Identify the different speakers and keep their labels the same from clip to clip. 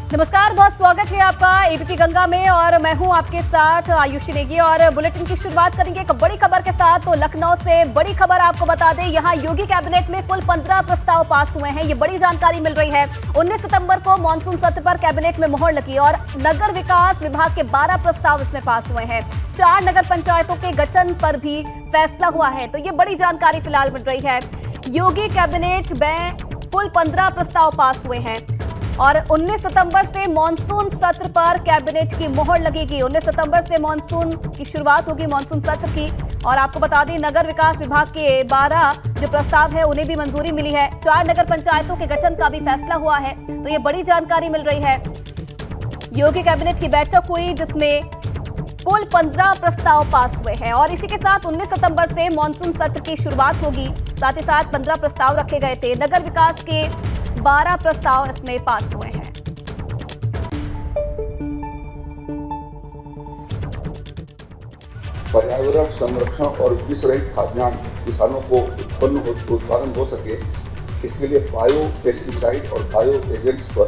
Speaker 1: नमस्कार, बहुत स्वागत है आपका एबीपी गंगा में और मैं हूं आपके साथ आयुषी नेगी। और बुलेटिन की शुरुआत करेंगे एक बड़ी खबर के साथ। तो लखनऊ से बड़ी खबर आपको बता दें, यहां योगी कैबिनेट में कुल 15 प्रस्ताव पास हुए हैं। ये बड़ी जानकारी मिल रही है। 19 सितंबर को मानसून सत्र पर कैबिनेट में मुहर लगी और नगर विकास विभाग के 12 प्रस्ताव इसमें पास हुए हैं। 4 नगर पंचायतों के गठन पर भी फैसला हुआ है। तो ये बड़ी जानकारी फिलहाल मिल रही है। योगी कैबिनेट में कुल 15 प्रस्ताव पास हुए हैं और 19 सितंबर से मॉनसून सत्र पर कैबिनेट की मोहर लगेगी। 19 सितंबर से मॉनसून की शुरुआत होगी, मॉनसून सत्र की। और आपको बता दें, नगर विकास विभाग के 12 जो प्रस्ताव है उन्हें भी मंजूरी मिली है। 4 नगर पंचायतों के गठन का भी फैसला हुआ है। तो ये बड़ी जानकारी मिल रही है। योगी कैबिनेट की बैठक हुई जिसमें कुल 15 प्रस्ताव पास हुए हैं और इसी के साथ 19 सितंबर से मॉनसून सत्र की शुरुआत होगी। साथ ही साथ 15 प्रस्ताव रखे गए थे। नगर विकास के 12 प्रस्ताव इसमें पास हुए हैं।
Speaker 2: पर्यावरण संरक्षण और विष रहित खाद्यान्न किसानों को उत्पादन हो सके, इसके लिए बायो पेस्टिसाइड और बायो एजेंट्स पर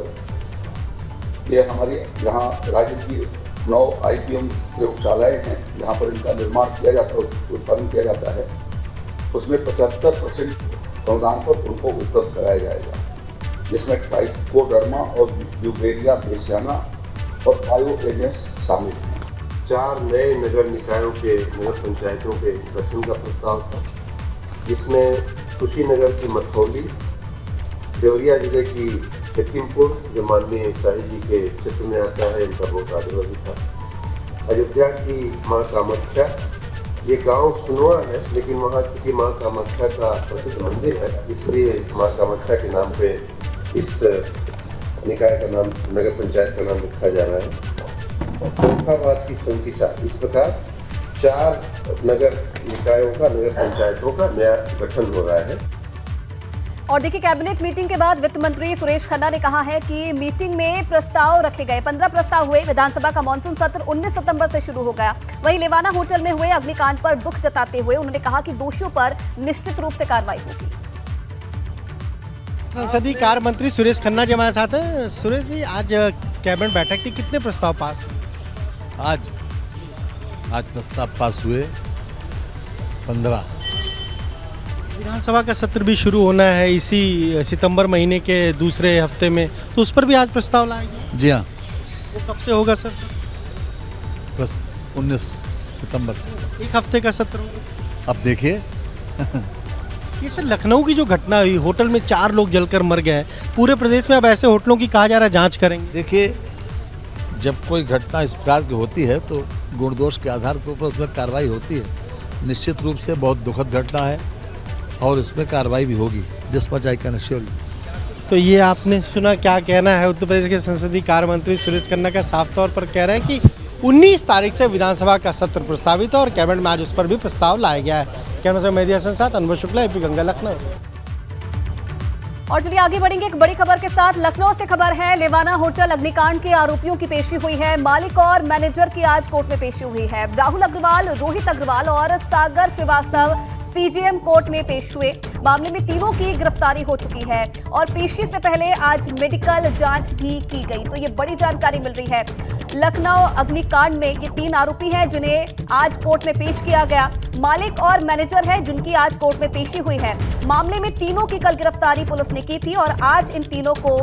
Speaker 2: यह हमारी यहाँ राज्य की 9 IPM प्रयोगशालाएं हैं, यहाँ पर इनका निर्माण किया जाता है, उत्पादन किया जाता है। उसमें 75% अनुदान पर उनको उपलब्ध कराया जाएगा, जिसमें ट्राइकोडर्मा और यूबेरिया बेसियाना और बायो एजेंट्स शामिल हैं।
Speaker 3: 4 नए नगर निकायों के नगर पंचायतों के गठन का प्रस्ताव था, जिसमें कुशीनगर की मथौली, देवरिया जिले की लखीमपुर जो माननीय शाही जी के क्षेत्र में आता है, इनका बहुत आग्रह भी था। अयोध्या की माँ कामाख्या, ये गांव सुनवा है लेकिन वहाँ की माँ कामाख्या का प्रसिद्ध मंदिर है, इसलिए माँ कामाख्या के नाम पे इस निकाय का नाम, नगर पंचायत का नाम रखा जा रहा है। फरुखाबाद की संकिसा, इस प्रकार 4 नगर निकायों का, नगर पंचायतों का नया गठन हो रहा है।
Speaker 1: और देखिए, कैबिनेट मीटिंग के बाद वित्त मंत्री सुरेश खन्ना ने कहा है कि मीटिंग में प्रस्ताव रखे गए, 15 प्रस्ताव हुए। विधानसभा का मानसून सत्र 19 सितंबर से शुरू हो गया। वहीं लेवाना होटल में हुए अग्निकांड पर दुख जताते हुए उन्होंने कहा कि दोषियों पर निश्चित रूप से कार्रवाई होगी।
Speaker 4: संसदीय कार्य मंत्री सुरेश खन्ना जी हमारे साथ हैं। सुरेश जी, आज कैबिनेट बैठक थी, कितने प्रस्ताव पास हुए?
Speaker 5: आज प्रस्ताव पास हुए 15।
Speaker 4: विधानसभा का सत्र भी शुरू होना है इसी सितंबर महीने के दूसरे हफ्ते में, तो उस पर भी आज प्रस्ताव लाएंगे?
Speaker 5: जी हाँ।
Speaker 4: वो कब से होगा सर?
Speaker 5: 19 सितंबर से।
Speaker 4: एक हफ्ते का सत्र होगा।
Speaker 5: अब देखिए।
Speaker 4: ये सर, लखनऊ की जो घटना हुई, होटल में 4 लोग जलकर मर गए, पूरे प्रदेश में अब ऐसे होटलों की कहा जा रहा है जांच करेंगे।
Speaker 5: देखिए, जब कोई घटना इस प्रकार की होती है तो गुण दोष के आधार के ऊपर उसमें कार्रवाई होती है। निश्चित रूप से बहुत दुखद घटना है और इसमें कार्रवाई भी होगी, जिस पर आई कैन श्योर।
Speaker 4: तो ये आपने सुना, क्या कहना है उत्तर प्रदेश के संसदीय कार्य मंत्री सुरेश खन्ना का? साफ तौर पर कह रहे हैं कि 19 तारीख से विधानसभा का सत्र प्रस्तावित है और कैबिनेट में आज उस पर भी प्रस्ताव लाया गया है। कैमरा से मेहदी हसन साथ अनुभव शुक्ला, एबीपी गंगा, लखनऊ।
Speaker 1: और चलिए आगे बढ़ेंगे एक बड़ी खबर के साथ। लखनऊ से खबर है, लेवाना होटल अग्निकांड के आरोपियों की पेशी हुई है। मालिक और मैनेजर की आज कोर्ट में पेशी हुई है। राहुल अग्रवाल, रोहित अग्रवाल और सागर श्रीवास्तव CJM कोर्ट में पेश हुए। मामले में तीनों की गिरफ्तारी हो चुकी है और पेशी से पहले आज मेडिकल जांच भी की गई। तो ये बड़ी जानकारी मिल रही है। लखनऊ अग्निकांड में ये 3 आरोपी हैं जिन्हें आज कोर्ट में पेश किया गया। मालिक और मैनेजर है जिनकी आज कोर्ट में पेशी हुई है। मामले में तीनों की कल गिरफ्तारी पुलिस ने की थी और आज इन तीनों को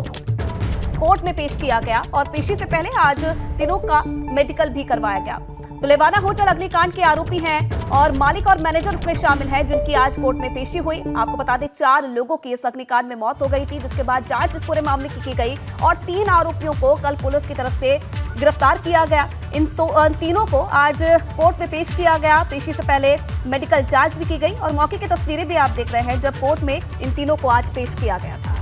Speaker 1: कोर्ट में पेश किया गया और पेशी से पहले आज तीनों का मेडिकल भी करवाया गया। तो लेवाना होटल अग्निकांड के आरोपी हैं और मालिक और मैनेजर इसमें शामिल हैं जिनकी आज कोर्ट में पेशी हुई। आपको बता दें, 4 लोगों की इस अग्निकांड में मौत हो गई थी, जिसके बाद जांच इस पूरे मामले की गई और 3 आरोपियों को कल पुलिस की तरफ से गिरफ्तार किया गया। इन तीनों को आज कोर्ट में पेश किया गया। पेशी से पहले मेडिकल जांच भी की गई और मौके की तस्वीरें भी आप देख रहे हैं जब कोर्ट में इन तीनों को आज पेश किया गया था।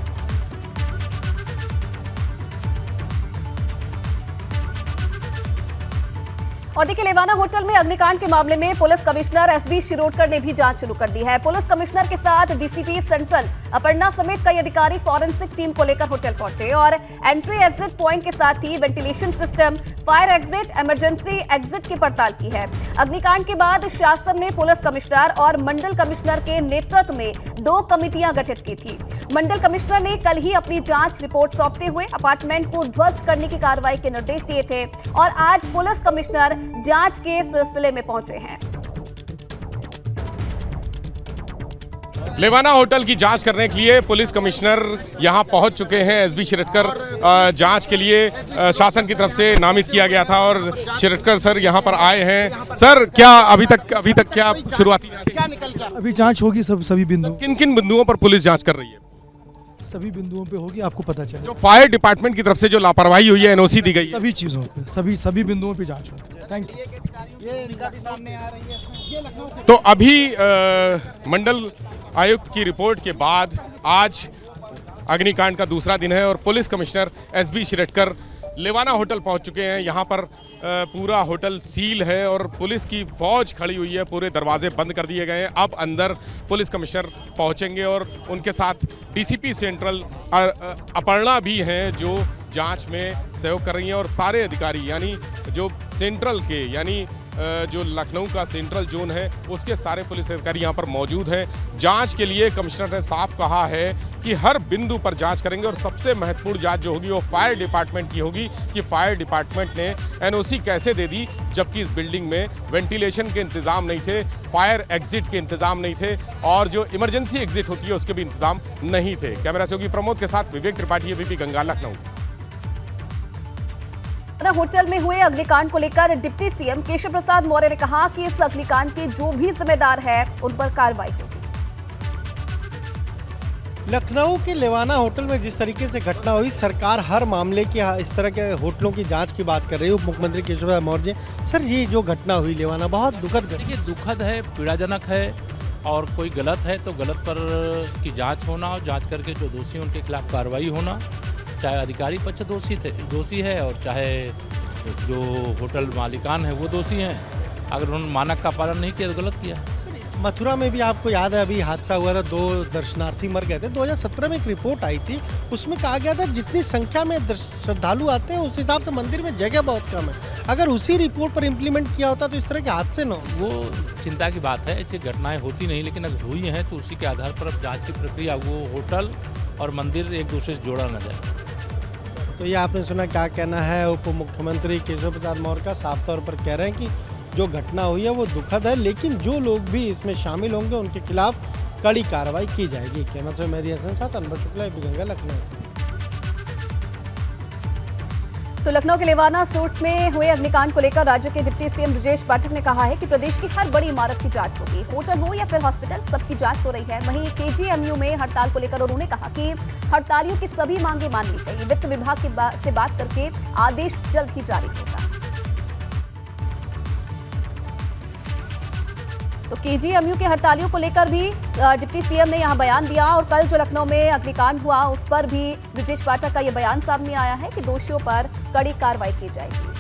Speaker 1: और देखिए, लेवाना होटल में अग्निकांड के मामले में पुलिस कमिश्नर SB शिरोडकर ने भी जांच शुरू कर दी है। पुलिस कमिश्नर के साथ DCP सेंट्रल अपर्णा समेत कई अधिकारी फॉरेंसिक टीम को लेकर होटल पहुंचे और एंट्री एग्जिट पॉइंट के साथ ही ventilation system, fire exit, emergency exit की पड़ताल की है। अग्निकांड के बाद शासन ने पुलिस कमिश्नर और मंडल कमिश्नर के नेतृत्व में 2 कमेटियां गठित की थी। मंडल कमिश्नर ने कल ही अपनी जांच रिपोर्ट सौंपते हुए अपार्टमेंट को ध्वस्त करने की कार्रवाई के निर्देश दिए थे और आज पुलिस कमिश्नर जांच के सिलसिले में पहुंचे हैं।
Speaker 6: लेवाना होटल की जांच करने के लिए पुलिस कमिश्नर यहां पहुंच चुके हैं। एसबी शिरडकर जांच के लिए शासन की तरफ से नामित किया गया था और शिरडकर सर यहां पर आए हैं। सर, क्या अभी तक क्या शुरुआती
Speaker 7: अभी जांच होगी सभी बिंदु,
Speaker 6: किन किन बिंदुओं पर पुलिस जांच कर रही है?
Speaker 7: सभी बिंदुओं पे होगी, आपको पता चले।
Speaker 6: जो फायर डिपार्टमेंट की तरफ से जो लापरवाही हुई है, एनओसी दी गई है,
Speaker 7: सभी चीजों पे सभी बिंदुओं पे जांच होगी। Thank you.
Speaker 6: तो अभी मंडल आयुक्त की रिपोर्ट के बाद आज अग्निकांड का दूसरा दिन है और पुलिस कमिश्नर एसबी शिरडकर लेवाना होटल पहुंच चुके हैं। यहां पर पूरा होटल सील है और पुलिस की फौज खड़ी हुई है, पूरे दरवाजे बंद कर दिए गए हैं। अब अंदर पुलिस कमिश्नर पहुंचेंगे और उनके साथ डीसीपी सेंट्रल अपर्णा भी हैं जो जांच में सहयोग कर रही हैं और सारे अधिकारी यानी जो सेंट्रल के यानी जो लखनऊ का सेंट्रल जोन है उसके सारे पुलिस अधिकारी यहाँ पर मौजूद हैं। जांच के लिए कमिश्नर ने साफ कहा है कि हर बिंदु पर जांच करेंगे और सबसे महत्वपूर्ण जांच जो होगी वो फायर डिपार्टमेंट की होगी कि फायर डिपार्टमेंट ने एनओसी कैसे दे दी जबकि इस बिल्डिंग में वेंटिलेशन के इंतजाम नहीं थे, फायर एग्जिट के इंतजाम नहीं थे और जो इमरजेंसी एग्जिट होती है उसके भी इंतजाम नहीं थे। कैमरा सहयोगी प्रमोद के साथ विवेक त्रिपाठी, एबीपी गंगा, लखनऊ।
Speaker 1: होटल में हुए अग्निकांड को लेकर डिप्टी सीएम केशव प्रसाद मौर्य ने कहा कि इस अग्निकांड के जो भी जिम्मेदार है उन पर कार्रवाई होगी।
Speaker 4: लखनऊ के लेवाना होटल में जिस तरीके से घटना हुई, सरकार हर मामले की इस तरह के होटलों की जांच की बात कर रही है। उप मुख्यमंत्री केशव प्रसाद मौर्य, सर ये जो घटना हुई लेवाना बहुत दुखद घटना।
Speaker 8: देखिए, दुखद है, पीड़ाजनक है और कोई गलत है तो गलत पर की जांच होना और जांच करके जो दोषी हैं उनके खिलाफ कार्रवाई होना, चाहे अधिकारी पक्ष दोषी है और चाहे जो होटल मालिकान है वो दोषी हैं। अगर उन्होंने मानक का पालन नहीं किया तो गलत किया।
Speaker 4: मथुरा में भी आपको याद है अभी हादसा हुआ था, 2 दर्शनार्थी मर गए थे। 2017 में एक रिपोर्ट आई थी, उसमें कहा गया था जितनी संख्या में श्रद्धालु आते हैं उस हिसाब से मंदिर में जगह बहुत कम है। अगर उसी रिपोर्ट पर इम्प्लीमेंट किया होता तो इस तरह के हादसे न हो।
Speaker 8: वो चिंता की बात है, ऐसी घटनाएं होती नहीं, लेकिन अगर हुई हैं तो उसी के आधार पर अब जाँच की प्रक्रिया, वो होटल और मंदिर एक दूसरे से जोड़ा न जाए।
Speaker 4: तो ये आपने सुना, क्या कहना है उप मुख्यमंत्री केशव प्रसाद मौर्य का। साफ तौर पर कह रहे हैं कि जो घटना हुई है वो दुखद है, लेकिन जो लोग भी इसमें शामिल होंगे उनके खिलाफ कड़ी कार्रवाई की जाएगी। कैमरा से मेहदी हसन साथ अनवर शुक्ला, एबीपी गंगा, लखनऊ।
Speaker 1: तो लखनऊ के लेवाना सूट में हुए अग्निकांड को लेकर राज्य के डिप्टी सीएम ब्रजेश पाठक ने कहा है कि प्रदेश की हर बड़ी इमारत की जांच होगी, होटल हो या फिर हॉस्पिटल, सबकी जांच हो रही है। वहीं केजीएमयू में हड़ताल को लेकर उन्होंने कहा कि हड़तालियों की सभी मांगे मान ली गई, वित्त विभाग से बात करके आदेश जल्द ही जारी होगा। तो केजीएमयू के हड़तालियों को लेकर भी डिप्टी सीएम ने यहां बयान दिया और कल जो लखनऊ में अग्निकांड हुआ उस पर भी ब्रजेश पाठक का यह बयान सामने आया है कि दोषियों पर कड़ी कार्रवाई की जाएगी।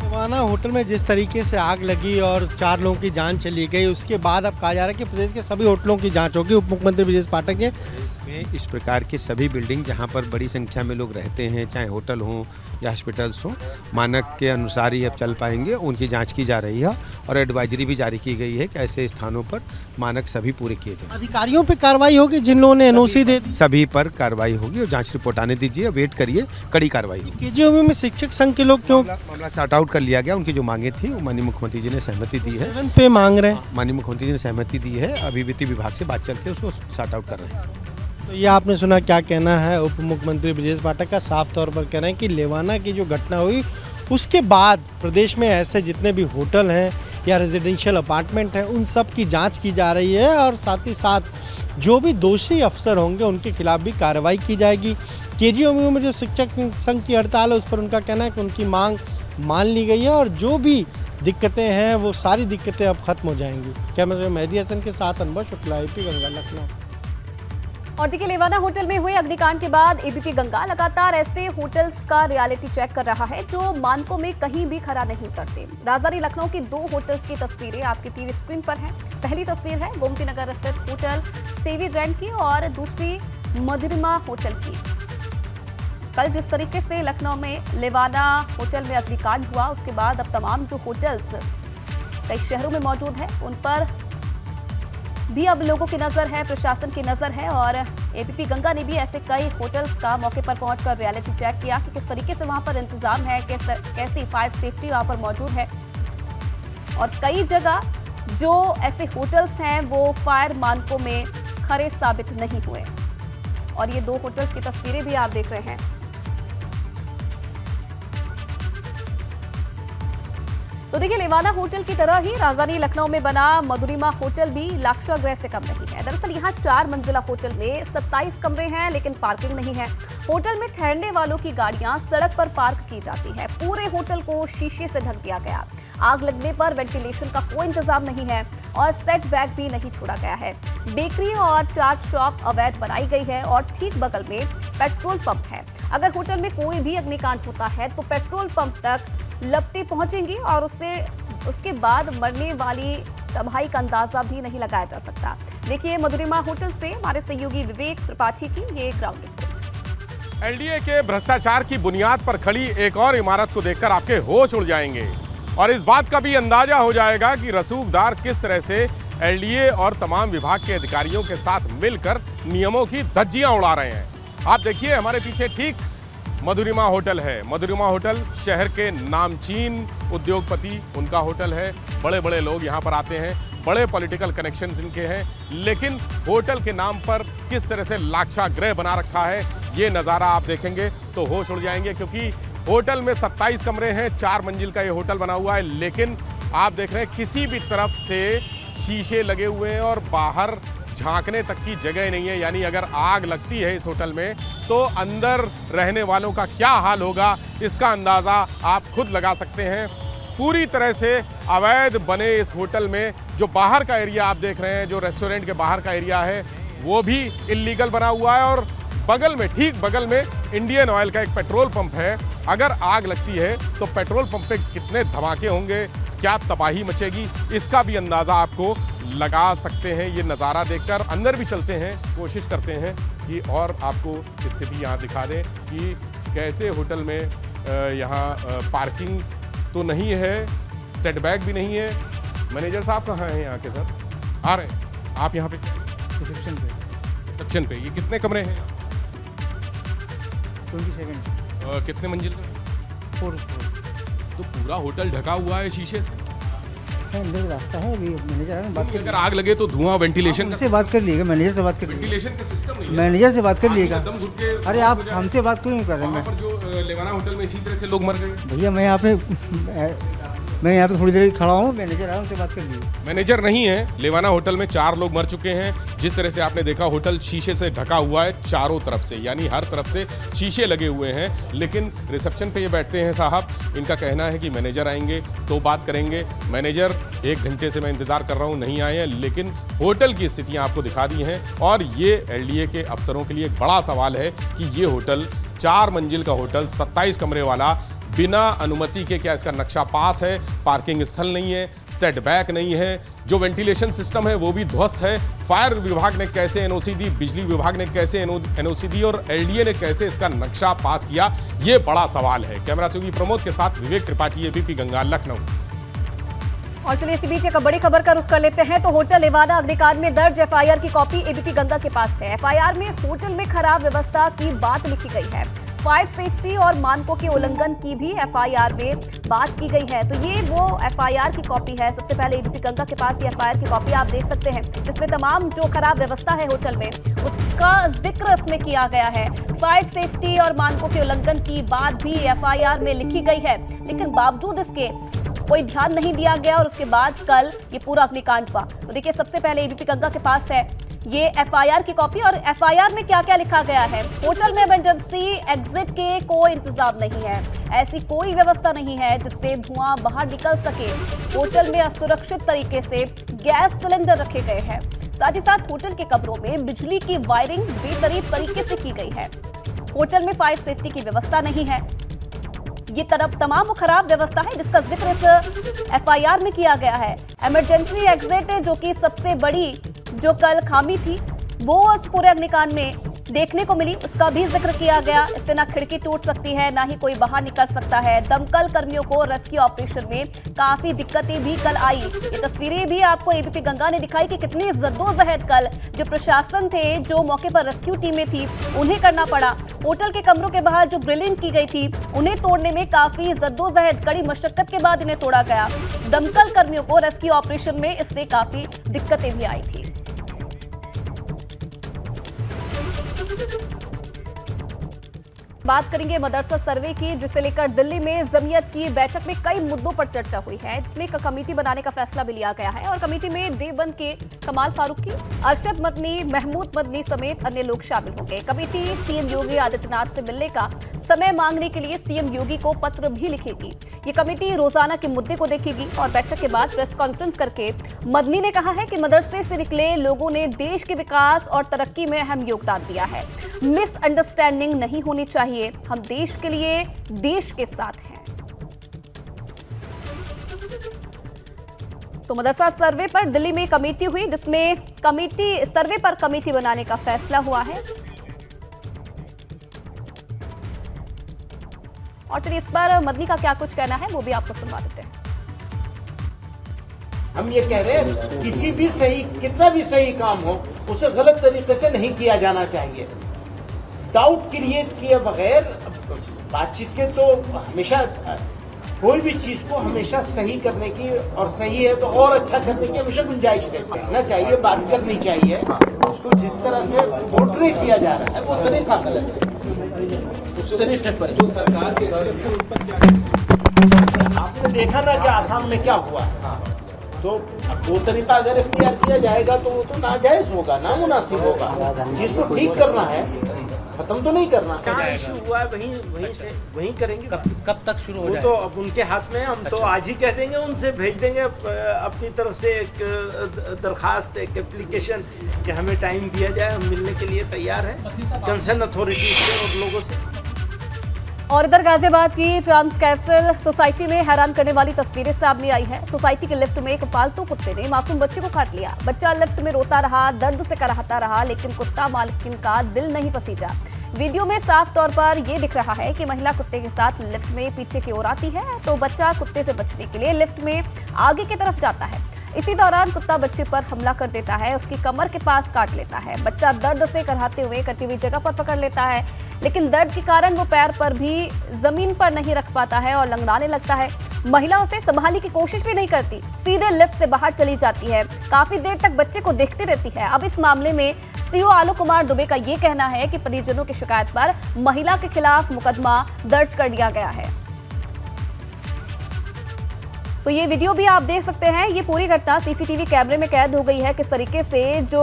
Speaker 4: लेवाना होटल में जिस तरीके से आग लगी और 4 लोगों की जान चली गई, उसके बाद अब कहा जा रहा है कि प्रदेश के सभी होटलों की जांच होगी। उप मुख्यमंत्री ब्रजेश पाठक ने
Speaker 9: इस प्रकार के सभी बिल्डिंग जहां पर बड़ी संख्या में लोग रहते हैं, चाहे होटल हों या हॉस्पिटल्स हों, मानक के अनुसार ही अब चल पाएंगे, उनकी जांच की जा रही है और एडवाइजरी भी जारी की गई है कि ऐसे स्थानों पर मानक सभी पूरे किए जाएं।
Speaker 4: अधिकारियों पे कार्रवाई होगी जिन लोगों ने एनओसी दे दी,
Speaker 9: सभी पर कार्रवाई होगी और जांच रिपोर्ट आने दीजिए, वेट करिए, कड़ी कार्रवाई होगी।
Speaker 4: केजीएमयू में शिक्षक संघ के लोग क्यों
Speaker 9: मामला सॉर्ट आउट कर लिया गया, उनकी जो मांगे थी वो माननीय मुख्यमंत्री जी ने सहमति दी है।
Speaker 4: 7 पे मांग रहे हैं,
Speaker 9: माननीय मुख्यमंत्री जी ने सहमति दी है, अभी वित्त विभाग से बात चल के उसको सॉर्ट आउट कर रहे हैं।
Speaker 4: तो ये आपने सुना, क्या कहना है उप मुख्यमंत्री ब्रजेश पाठक का। साफ तौर पर कह रहे हैं कि लेवाना की जो घटना हुई उसके बाद प्रदेश में ऐसे जितने भी होटल हैं या रेजिडेंशियल अपार्टमेंट हैं उन सब की जांच की जा रही है और साथ ही साथ जो भी दोषी अफसर होंगे उनके खिलाफ भी कार्रवाई की जाएगी। केजीएमयू में जो शिक्षक संघ की हड़ताल है उस पर उनका कहना है कि उनकी मांग मान ली गई है और जो भी दिक्कतें हैं वो सारी दिक्कतें अब खत्म हो जाएंगी। कैमरा मेहदी हसन के साथ अनवर शुक्ला, एबीपी गंगा, लखनऊ।
Speaker 1: और देखिए, लेवाना होटल में हुए अग्निकांड के बाद एबीपी गंगा लगातार ऐसे होटल्स का रियलिटी चेक कर रहा है जो मानकों में कहीं भी खरा नहीं उतरते। राजधानी लखनऊ की 2 होटल्स की तस्वीरें आपकी टीवी स्क्रीन पर हैं। पहली तस्वीर है गोमती नगर स्थित होटल सेवी ग्रैंड की और दूसरी मधुरिमा होटल की। कल जिस तरीके से लखनऊ में लेवाना होटल में अग्निकांड हुआ, उसके बाद अब तमाम जो होटल्स कई शहरों में मौजूद है उन पर भी अब लोगों की नजर है, प्रशासन की नजर है। और एबीपी गंगा ने भी ऐसे कई होटल्स का मौके पर पहुंचकर रियलिटी चेक किया कि किस तरीके से वहां पर इंतजाम है, कैसी फायर सेफ्टी वहां पर मौजूद है। और कई जगह जो ऐसे होटल्स हैं वो फायर मानकों में खरे साबित नहीं हुए। और ये 2 होटल्स की तस्वीरें भी आप देख रहे हैं। तो देखिए, लेवाना होटल की तरह ही राजधानी लखनऊ में बना मधुरिमा होटल भी लाक्षागृह से कम नहीं है। दरअसल यहाँ 4 मंजिला होटल में 27 कमरे हैं, लेकिन पार्किंग नहीं है। होटल में ठहरने वालों की गाड़ियां सड़क पर पार्क की जाती है। पूरे होटल को शीशे से ढक दिया गया। आग लगने पर वेंटिलेशन का कोई इंतजाम नहीं है और सेट बैक भी नहीं छोड़ा गया है। बेकरी और चाट शॉप अवैध बनाई गई है और ठीक बगल में पेट्रोल पंप है। अगर होटल में कोई भी अग्निकांड होता है तो पेट्रोल पंप तक लपटें पहुंचेंगी और उसके बाद मरने वाली तबाही का अंदाजा भी नहीं लगाया जा सकता। देखिए, मधुरिमा होटल से हमारे सहयोगी विवेक त्रिपाठी की ये ग्राउंड रिपोर्ट।
Speaker 6: एलडीए के भ्रष्टाचार की बुनियाद पर खड़ी एक और इमारत को देखकर आपके होश उड़ जाएंगे और इस बात का भी अंदाजा हो जाएगा कि रसूखदार किस तरह से एलडीए और तमाम विभाग के अधिकारियों के साथ मिलकर नियमों की धज्जियां उड़ा रहे हैं। आप देखिए, हमारे पीछे ठीक मधुरिमा होटल है। मधुरिमा होटल शहर के नामचीन उद्योगपति उनका होटल है। बड़े बड़े लोग यहाँ पर आते हैं, बड़े पॉलिटिकल कनेक्शंस इनके हैं। लेकिन होटल के नाम पर किस तरह से लाक्षागृह बना रखा है, ये नज़ारा आप देखेंगे तो होश उड़ जाएंगे। क्योंकि होटल में 27 कमरे हैं, 4 मंजिल का ये होटल बना हुआ है। लेकिन आप देख रहे हैं किसी भी तरफ से शीशे लगे हुए हैं और बाहर झांकने तक की जगह नहीं है। यानी अगर आग लगती है इस होटल में तो अंदर रहने वालों का क्या हाल होगा, इसका अंदाज़ा आप खुद लगा सकते हैं। पूरी तरह से अवैध बने इस होटल में जो बाहर का एरिया आप देख रहे हैं, जो रेस्टोरेंट के बाहर का एरिया है, वो भी इल्लीगल बना हुआ है। और बगल में, ठीक बगल में इंडियन ऑयल का एक पेट्रोल पंप है। अगर आग लगती है तो पेट्रोल पंप पे कितने धमाके होंगे, क्या तबाही मचेगी, इसका भी अंदाज़ा आपको लगा सकते हैं। ये नज़ारा देखकर अंदर भी चलते हैं, कोशिश करते हैं कि और आपको स्थिति यहाँ दिखा दें कि कैसे होटल में यहाँ पार्किंग तो नहीं है, सेटबैक भी नहीं है। मैनेजर साहब कहाँ हैं यहाँ के? सर आ रहे हैं आप यहाँ पे रिसेप्शन पे। ये कितने कमरे हैं?
Speaker 7: 27
Speaker 6: कितने मंजिल का?
Speaker 7: 4
Speaker 6: तो पूरा होटल ढका हुआ है शीशे से।
Speaker 7: अंदर रास्ता है, अभी मैनेजर है, बात
Speaker 6: अगर आग लगे तो धुआं, वेंटिलेशन
Speaker 7: से बात कर लीजिएगा, मैनेजर से बात कर लीजिएगा,
Speaker 6: वेंटिलेशन का सिस्टम नहीं है।
Speaker 7: मैनेजर से बात कर लीजिएगा।
Speaker 6: दम घुट के
Speaker 7: अरे आप हमसे बात क्यों नहीं कर रहे हैं?
Speaker 6: वहाँ पर जो लेवाना होटल में इसी तरह से लोग मर गए।
Speaker 7: भैया मैं यहाँ पे थोड़ी देर खड़ा हूँ, मैनेजर आया, उनसे बात कर लीजिए।
Speaker 6: मैनेजर नहीं है। लेवाना होटल में 4 लोग मर चुके हैं। जिस तरह से आपने देखा, होटल शीशे से ढका हुआ है चारों तरफ से, यानी हर तरफ से शीशे लगे हुए हैं। लेकिन रिसेप्शन पे ये बैठते हैं साहब, इनका कहना है कि मैनेजर आएंगे तो बात करेंगे। मैनेजर 1 घंटे से मैं इंतजार कर रहा हूँ, नहीं आए हैं। लेकिन होटल की स्थितियाँ आपको दिखा दी हैं और ये एलडीए के अफसरों के लिए एक बड़ा सवाल है कि ये होटल 4 मंजिल का होटल 27 कमरे वाला बिना अनुमति के, क्या इसका नक्शा पास है, पार्किंग स्थल नहीं है, सेटबैक नहीं है, जो वेंटिलेशन सिस्टम है वो भी ध्वस्त है। फायर विभाग ने कैसे एनओसी दी, बिजली विभाग ने कैसे एनओसी दी और एलडीए ने कैसे इसका नक्शा पास किया, ये बड़ा सवाल है। कैमरा सहयोगी प्रमोद के साथ विवेक त्रिपाठी, एबीपी गंगा, लखनऊ।
Speaker 1: और चलिए इसी बीच एक बड़ी खबर का रुख कर लेते हैं। तो होटल लेवाना अग्निकांड में दर्ज एफआईआर की कॉपी एबीपी गंगा के पास है। एफआईआर में होटल में खराब व्यवस्था की बात लिखी गई है। फायर सेफ्टी और मानकों के उल्लंघन की भी एफआईआर में बात की गई है। तो ये वो एफआईआर की कॉपी है। सबसे पहले एबीपी गंगा के पास ये एफआईआर की कॉपी आप देख सकते हैं। इसमें तमाम जो खराब व्यवस्था है होटल में उसका जिक्र इसमें किया गया है। फायर सेफ्टी और मानकों के उल्लंघन की बात भी एफआईआर में लिखी गई है, लेकिन बावजूद इसके कोई ध्यान नहीं दिया गया और उसके बाद कल ये पूरा अग्निकांड हुआ। तो देखिए, सबसे पहले एबीपी गंगा के पास है ये एफआईआर की कॉपी और एफआईआर में क्या क्या लिखा गया है। होटल में इमरजेंसी एग्जिट के कोई इंतजाम नहीं है, ऐसी कोई व्यवस्था नहीं है जिससे धुआं बाहर निकल सके। होटल में असुरक्षित तरीके से गैस सिलेंडर रखे गए हैं। साथ ही साथ होटल के कमरों में बिजली की वायरिंग बेतरतीब तरीके से की गई है। होटल में फायर सेफ्टी की व्यवस्था नहीं है। ये तमाम वो खराब व्यवस्था है जिसका जिक्र इस एफआईआर में किया गया है। इमरजेंसी एग्जिट जो कि सबसे बड़ी जो कल खामी थी वो इस पूरे अग्निकांड में देखने को मिली, उसका भी जिक्र किया गया। इससे ना खिड़की टूट सकती है, ना ही कोई बाहर निकल सकता है। दमकल कर्मियों को रेस्क्यू ऑपरेशन में काफी दिक्कतें भी कल आई। ये तस्वीरें भी आपको एबीपी गंगा ने दिखाई कि कितनी जद्दोजहद कल जो प्रशासन थे, जो मौके पर रेस्क्यू टीमें थी, उन्हें करना पड़ा। होटल के कमरों के बाहर जो ग्रिलिंग की गई थी उन्हें तोड़ने में काफी जद्दोजहद, कड़ी मशक्कत के बाद इन्हें तोड़ा गया। दमकल कर्मियों को रेस्क्यू ऑपरेशन में इससे काफी दिक्कतें भी आई थी। बात करेंगे मदरसा सर्वे की, जिसे लेकर दिल्ली में जमीयत की बैठक में कई मुद्दों पर चर्चा हुई है। इसमें एक कमेटी बनाने का फैसला भी लिया गया है और कमेटी में देवबंद के कमाल फारूकी, अरशद मदनी, महमूद मदनी समेत अन्य लोग शामिल होंगे। कमेटी सीएम योगी आदित्यनाथ से मिलने का समय मांगने के लिए सीएम योगी को पत्र भी लिखेगी। ये कमेटी रोजाना के मुद्दे को देखेगी और बैठक के बाद प्रेस कॉन्फ्रेंस करके मदनी ने कहा है कि मदरसे से निकले लोगों ने देश के विकास और तरक्की में अहम योगदान दिया है। मिसअंडरस्टैंडिंग नहीं होनी चाहिए, हम देश के लिए देश के साथ हैं। तो मदरसा सर्वे पर दिल्ली में कमेटी हुई, जिसमें सर्वे पर कमेटी बनाने का फैसला हुआ है। और चलिए इस पर मदनी का क्या कुछ कहना है वो भी आपको सुनवा देते हैं।
Speaker 10: हम ये कह रहे हैं किसी भी सही, कितना भी सही काम हो उसे गलत तरीके से नहीं किया जाना चाहिए। डाउट क्रिएट किए बगैर बातचीत के तो हमेशा कोई भी चीज को हमेशा सही करने की और सही है तो और अच्छा करने की हमेशा गुंजाइश रहना चाहिए, बात करनी चाहिए। उसको जिस तरह से पोर्ट्रे किया जा रहा है वो तरीका गलत है। उस तरीके पर जो सरकार के आपने देखा ना कि आसाम में क्या हुआ, तो अब वो तरीका अगर इख्तियार किया जाएगा तो वो तो नाजायज होगा, नामुनासिब होगा। जिसको ठीक करना है, खत्म तो नहीं करना। क्या इशू हुआ है वहीं करेंगे।
Speaker 8: कब तक शुरू हो
Speaker 10: वो
Speaker 8: जाए?
Speaker 10: तो अब उनके हाथ में। हम तो आज ही कह देंगे, उनसे भेज देंगे अपनी तरफ से एक दरखास्त, एक एप्लीकेशन कि हमें टाइम दिया जाए, हम मिलने के लिए तैयार हैं कंसर्न अथॉरिटी से और लोगों से।
Speaker 1: और इधर गाजियाबाद की चाम्स कैसल सोसाइटी में हैरान करने वाली तस्वीरें सामने आई है। सोसाइटी के लिफ्ट में एक पालतू कुत्ते ने मासूम बच्चे को काट लिया। बच्चा लिफ्ट में रोता रहा, दर्द से कराहता रहा, लेकिन कुत्ता मालिकिन का दिल नहीं पसीजा। वीडियो में साफ तौर पर यह दिख रहा है कि महिला कुत्ते के साथ लिफ्ट में पीछे की ओर आती है तो बच्चा कुत्ते से बचने के लिए लिफ्ट में आगे की तरफ जाता है। इसी दौरान कुत्ता बच्चे पर हमला कर देता है, उसकी कमर के पास काट लेता है। बच्चा दर्द से कराहते हुए कटी हुई जगह पर पकड़ लेता है, लेकिन दर्द के कारण वो पैर पर भी जमीन पर नहीं रख पाता है और लंगड़ाने लगता है। महिला उसे संभालने की कोशिश भी नहीं करती, सीधे लिफ्ट से बाहर चली जाती है। काफी देर तक बच्चे को देखती रहती है। अब इस मामले में सीओ आलोक कुमार दुबे का ये कहना है कि परिजनों की शिकायत पर महिला के खिलाफ मुकदमा दर्ज कर लिया गया है। तो ये वीडियो भी आप देख सकते हैं। ये पूरी घटना सीसीटीवी कैमरे में कैद हो गई है। किस तरीके से जो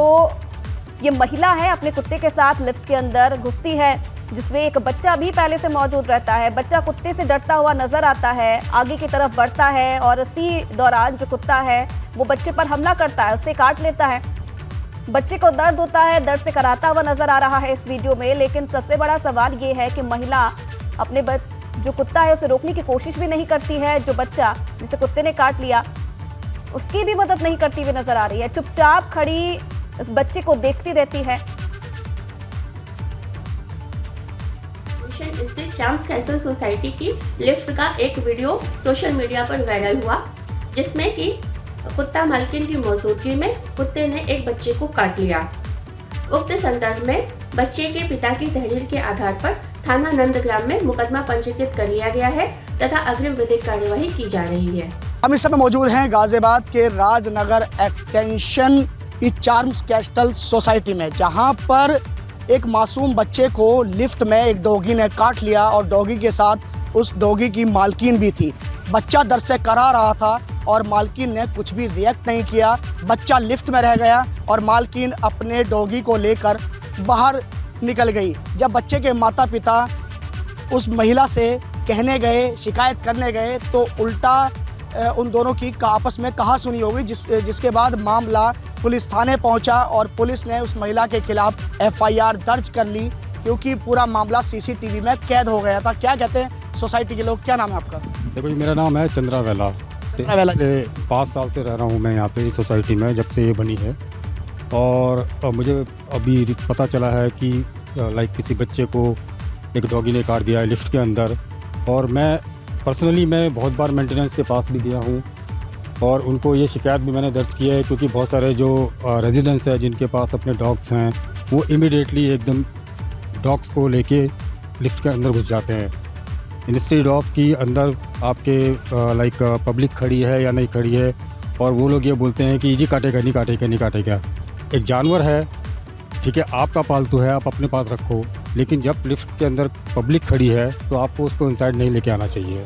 Speaker 1: ये महिला है अपने कुत्ते के साथ लिफ्ट के अंदर घुसती है, जिसमें एक बच्चा भी पहले से मौजूद रहता है। बच्चा कुत्ते से डरता हुआ नजर आता है, आगे की तरफ बढ़ता है और इसी दौरान जो कुत्ता है वो बच्चे पर हमला करता है, उससे काट लेता है। बच्चे को दर्द होता है, दर्द से कराता हुआ नजर आ रहा है इस वीडियो में। लेकिन सबसे बड़ा सवाल ये है कि महिला अपने जो कुत्ता है उसे रोकने की कोशिश भी नहीं करती है। जो बच्चा जिसे कुत्ते ने काट लिया उसकी भी मदद नहीं करती हुई नजर आ रही है। चुपचाप खड़ी इस बच्चे को देखती रहती है।
Speaker 11: स्थित चाम्स कैसल सोसाइटी की लिफ्ट का एक वीडियो सोशल मीडिया पर वायरल हुआ, जिसमें कि कुत्ता मालकिन की मौजूदगी में कुत्ते ने एक बच्चे को काट लिया। उक्त संदर्भ में बच्चे के पिता की तहरीर के आधार पर थाना नंदग्राम में मुकदमा पंजीकृत कर लिया गया है तथा अग्रिम विधिक कार्यवाही की जा रही है।
Speaker 12: हम इस समय मौजूद हैं गाजियाबाद के राजनगर एक्सटेंशन की चाम्स कैसल सोसाइटी में, जहां पर एक मासूम बच्चे को लिफ्ट में एक डॉगी ने काट लिया और डॉगी के साथ उस डॉगी की मालकिन भी थी। बच्चा दर्द से करा रहा था और मालकिन ने कुछ भी रिएक्ट नहीं किया। बच्चा लिफ्ट में रह गया और मालकिन अपने डॉगी को लेकर बाहर निकल गई। जब बच्चे के माता पिता उस महिला से कहने गए, शिकायत करने गए, तो उल्टा उन दोनों की आपस में कहासुनी हो गई, जिसके बाद मामला पुलिस थाने पहुंचा और पुलिस ने उस महिला के खिलाफ एफआईआर दर्ज कर ली क्योंकि पूरा मामला सीसीटीवी में कैद हो गया था। क्या कहते हैं सोसाइटी के लोग? क्या नाम है आपका?
Speaker 13: देखो जी, मेरा नाम है चंद्रा वेला। 5 साल से रह रहा हूँ मैं यहाँ पे इस सोसाइटी में, जब से ये बनी है। और मुझे अभी पता चला है कि लाइक किसी बच्चे को एक डॉगी ने काट दिया है लिफ्ट के अंदर। और मैं पर्सनली बहुत बार मेंटेनेंस के पास भी गया हूँ और उनको ये शिकायत भी मैंने दर्ज की है, क्योंकि बहुत सारे जो रेजिडेंट्स हैं जिनके पास अपने डॉग्स हैं वो इमीडिएटली एकदम डॉग्स को लेके लिफ्ट के अंदर घुस जाते हैं। इंस्टेड ऑफ कि अंदर आपके लाइक पब्लिक खड़ी है या नहीं खड़ी है, और वो लोग ये बोलते हैं कि जी काटेगा नहीं काटेगा नहीं काटेगा। एक जानवर है, ठीक है, आपका पालतू है, आप अपने पास रखो, लेकिन जब लिफ्ट के अंदर पब्लिक खड़ी है तो आपको उसको इनसाइड नहीं लेके आना चाहिए।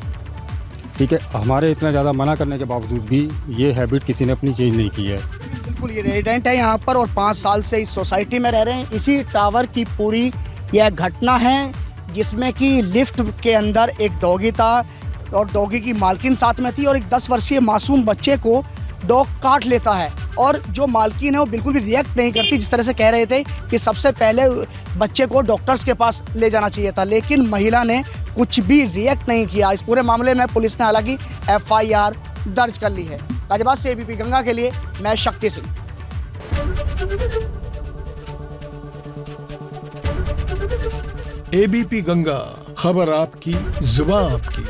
Speaker 13: ठीक है, हमारे इतना ज़्यादा मना करने के बावजूद भी ये हैबिट किसी ने अपनी चेंज नहीं की है।
Speaker 12: बिल्कुल, ये रेजिडेंट है यहाँ पर और 5 साल से इस सोसाइटी में रह रहे हैं। इसी टावर की पूरी यह घटना है जिसमें कि लिफ्ट के अंदर एक डॉगी था और डॉगी की मालकिन साथ में थी और एक 10 वर्षीय मासूम बच्चे को डॉग काट लेता है और जो मालकिन है वो बिल्कुल भी रिएक्ट नहीं करती। जिस तरह से कह रहे थे कि सबसे पहले बच्चे को डॉक्टर्स के पास ले जाना चाहिए था, लेकिन महिला ने कुछ भी रिएक्ट नहीं किया। इस पूरे मामले में पुलिस ने हालांकि एफआईआर दर्ज कर ली है। गाजियाबाद से एबीपी गंगा के लिए मैं शक्ति सिंह।
Speaker 14: एबीपी गंगा, खबर आपकी, जुबान आपकी।